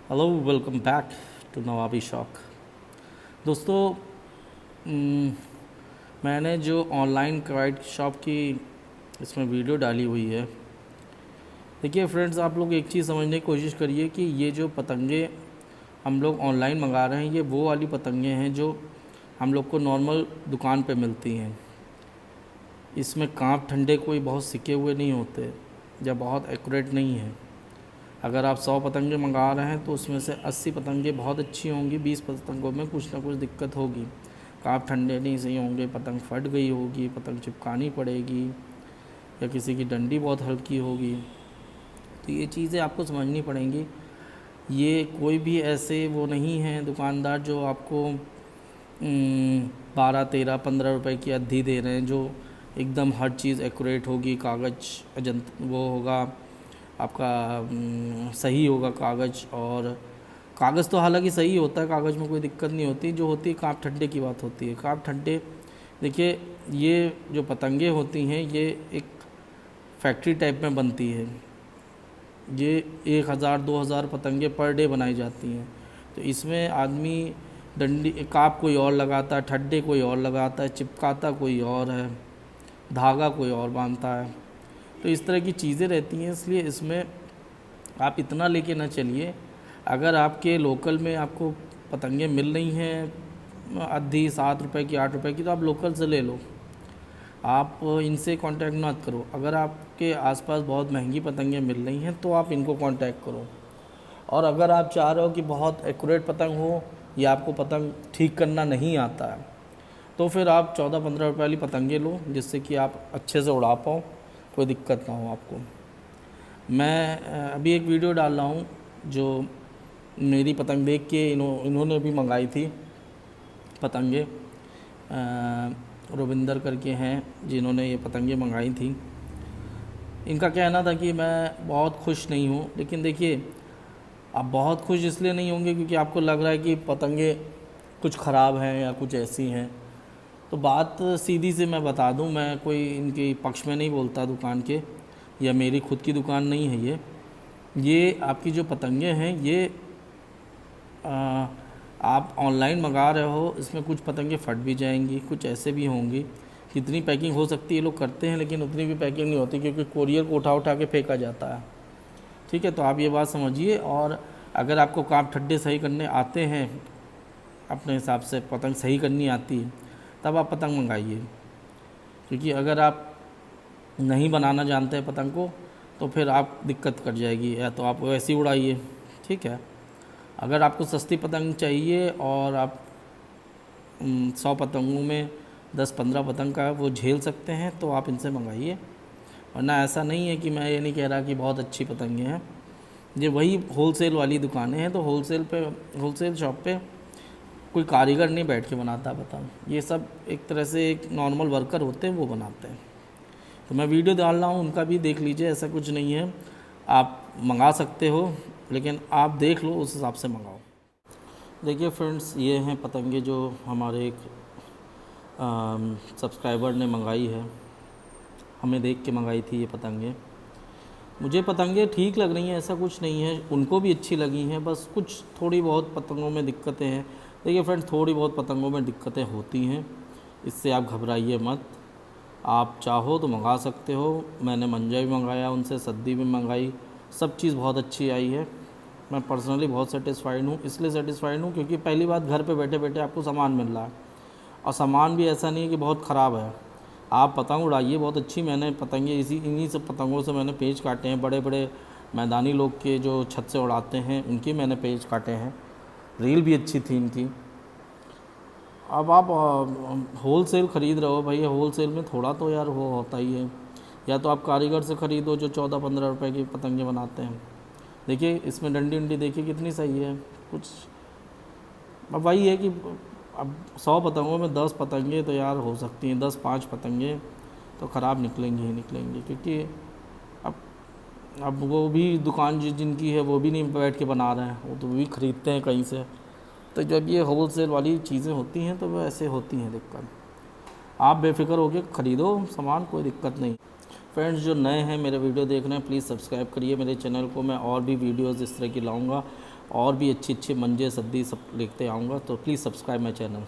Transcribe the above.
Hello, welcome back to नवाबी शौक। दोस्तों, म, मैंने जो ऑनलाइन किराए शॉप की इसमें वीडियो डाली हुई है। देखिए फ्रेंड्स, आप लोग एक चीज़ समझने की कोशिश करिए कि ये जो पतंगे हम लोग ऑनलाइन मंगा रहे हैं, ये वो वाली पतंगे हैं जो हम लोग को नॉर्मल दुकान पे मिलती हैं। इसमें कांप ठंडे कोई बहुत सिके हुए नहीं होते या बहुत एक्यूरेट नहीं है। अगर आप 100 पतंगे मंगा रहे हैं तो उसमें से 80 पतंगे बहुत अच्छी होंगी, 20 पतंगों में कुछ ना कुछ दिक्कत होगी। कांप ठंडे नहीं सही होंगे, पतंग फट गई होगी, पतंग चिपकानी पड़ेगी, या किसी की डंडी बहुत हल्की होगी। तो ये चीज़ें आपको समझनी पड़ेंगी। ये कोई भी ऐसे वो नहीं है दुकानदार जो आपको 12, 13, 15 रुपए की अद्धी दे रहे हैं, जो एकदम हर चीज़ एक्यूरेट होगी, कागज़ अजंत वो होगा आपका, सही होगा कागज़। और कागज़ तो हालांकि सही होता है, कागज़ में कोई दिक्कत नहीं होती। जो होती है कांप ठंडे की बात होती है। कांप ठंडे, देखिए ये जो पतंगे होती हैं ये एक फैक्ट्री टाइप में बनती है। ये 1000, 2000 पतंगे पर डे बनाई जाती हैं। तो इसमें आदमी डंडी काप कोई और लगाता है, ठड्डे कोई और लगाता है, चिपकाता कोई और है, धागा कोई और बांधता है। तो इस तरह की चीज़ें रहती हैं, इसलिए इसमें आप इतना लेके ना चलिए। अगर आपके लोकल में आपको पतंगे मिल रही हैं आधी 7 रुपए की, 8 रुपए की, तो आप लोकल से ले लो, आप इनसे कांटेक्ट मत करो। अगर आपके आसपास बहुत महंगी पतंगे मिल रही हैं तो आप इनको कांटेक्ट करो। और अगर आप चाह रहे हो कि बहुत एक्यूरेट पतंग हो या आपको पतंग ठीक करना नहीं आता है, तो फिर आप 14, 15 रुपए वाली पतंगे लो, जिससे कि आप अच्छे से उड़ा पाओ, कोई दिक्कत ना हो आपको। मैं अभी एक वीडियो डाल रहा हूँ जो मेरी पतंग देख के इन्होंने भी मंगाई थी पतंगे। रविंदर करके हैं जिन्होंने ये पतंगे मंगाई थी। इनका कहना था कि मैं बहुत खुश नहीं हूँ, लेकिन देखिए आप बहुत खुश इसलिए नहीं होंगे क्योंकि आपको लग रहा है कि पतंगे कुछ ख़राब हैं या कुछ ऐसी हैं। तो बात सीधी से मैं बता दूं, मैं कोई इनके पक्ष में नहीं बोलता दुकान के, या मेरी खुद की दुकान नहीं है ये आपकी जो पतंगे हैं ये आप ऑनलाइन मंगा रहे हो, इसमें कुछ पतंगे फट भी जाएंगी, कुछ ऐसे भी होंगी। कितनी पैकिंग हो सकती है ये लोग करते हैं, लेकिन उतनी भी पैकिंग नहीं होती क्योंकि कोरियर को उठा उठा के फेंका जाता है। ठीक है, तो आप ये बात समझिए। और अगर आपको कांप ठड्डे सही करने आते हैं, अपने हिसाब से पतंग सही करनी आती है, तब आप पतंग मंगाइए। क्योंकि अगर आप नहीं बनाना जानते हैं पतंग को तो फिर आप दिक्कत कर जाएगी, या तो आप वैसे ही उड़ाइए। ठीक है, अगर आपको सस्ती पतंग चाहिए और आप 100 पतंगों में 10, 15 पतंग का वो झेल सकते हैं तो आप इनसे मंगाइए। वरना ऐसा नहीं है कि मैं ये नहीं कह रहा कि बहुत अच्छी पतंगें हैं। ये वही होलसेल वाली दुकानें हैं, तो होलसेल शॉप पे कोई कारीगर नहीं बैठ के बनाता पतंग। ये सब एक तरह से एक नॉर्मल वर्कर होते हैं, वो बनाते हैं। तो मैं वीडियो डाल रहा हूँ, उनका भी देख लीजिए, ऐसा कुछ नहीं है। आप मंगा सकते हो, लेकिन आप देख लो, उस हिसाब से मंगाओ। देखिए फ्रेंड्स, ये हैं पतंगे जो हमारे एक सब्सक्राइबर ने मंगाई है, हमें देख के मंगाई थी ये पतंगे। मुझे पतंगे ठीक लग रही हैं, ऐसा कुछ नहीं है, उनको भी अच्छी लगी हैं। बस कुछ थोड़ी बहुत पतंगों में दिक्कतें हैं। देखिए फ्रेंड्स, थोड़ी बहुत पतंगों में दिक्कतें होती हैं, इससे आप घबराइए मत। आप चाहो तो मंगा सकते हो। मैंने मंजा भी मंगाया उनसे, सद्दी भी मंगाई, सब चीज़ बहुत अच्छी आई है। मैं पर्सनली बहुत सेटिस्फाइड हूँ। इसलिए सेटिस्फाइड हूँ क्योंकि पहली बात, घर पे बैठे बैठे आपको सामान मिल रहा है, और सामान भी ऐसा नहीं है कि बहुत ख़राब है। आप पतंग उड़ाइए बहुत अच्छी। मैंने पतंगे इन्हीं सब पतंगों से मैंने पेच काटे हैं। बड़े बड़े मैदानी लोग के जो छत से उड़ाते हैं उनके मैंने पेच काटे हैं। रील भी अच्छी थी इनकी। अब आप होल सेल ख़रीद रहे हो भैया, होल सेल में थोड़ा तो यार वो होता ही है। या तो आप कारीगर से ख़रीदो जो 14, 15 रुपए की पतंगे बनाते हैं। देखिए इसमें डंडी उंडी देखिए कितनी सही है कुछ। अब वही है कि अब 100 पतंगों में 10 पतंगे तो यार हो सकती हैं, 10, 5 पतंगे तो ख़राब निकलेंगी ही निकलेंगी। क्योंकि अब अब वो भी दुकान जिनकी है वो भी नहीं बैठ के बना रहे हैं, वो तो भी ख़रीदते हैं कहीं से। तो जब ये होल सेल वाली चीज़ें होती हैं तो वो ऐसे होती हैं दिक्कत। आप बेफिक्र होकर ख़रीदो सामान, कोई दिक्कत नहीं। फ्रेंड्स, जो नए हैं मेरे वीडियो देख रहे हैं, प्लीज़ सब्सक्राइब करिए मेरे चैनल को। मैं और भी वीडियोस इस तरह की लाऊंगा। और भी अच्छे अच्छे मंजे सद्दी सब लेते आऊँगा, तो प्लीज़ सब्सक्राइब माई चैनल।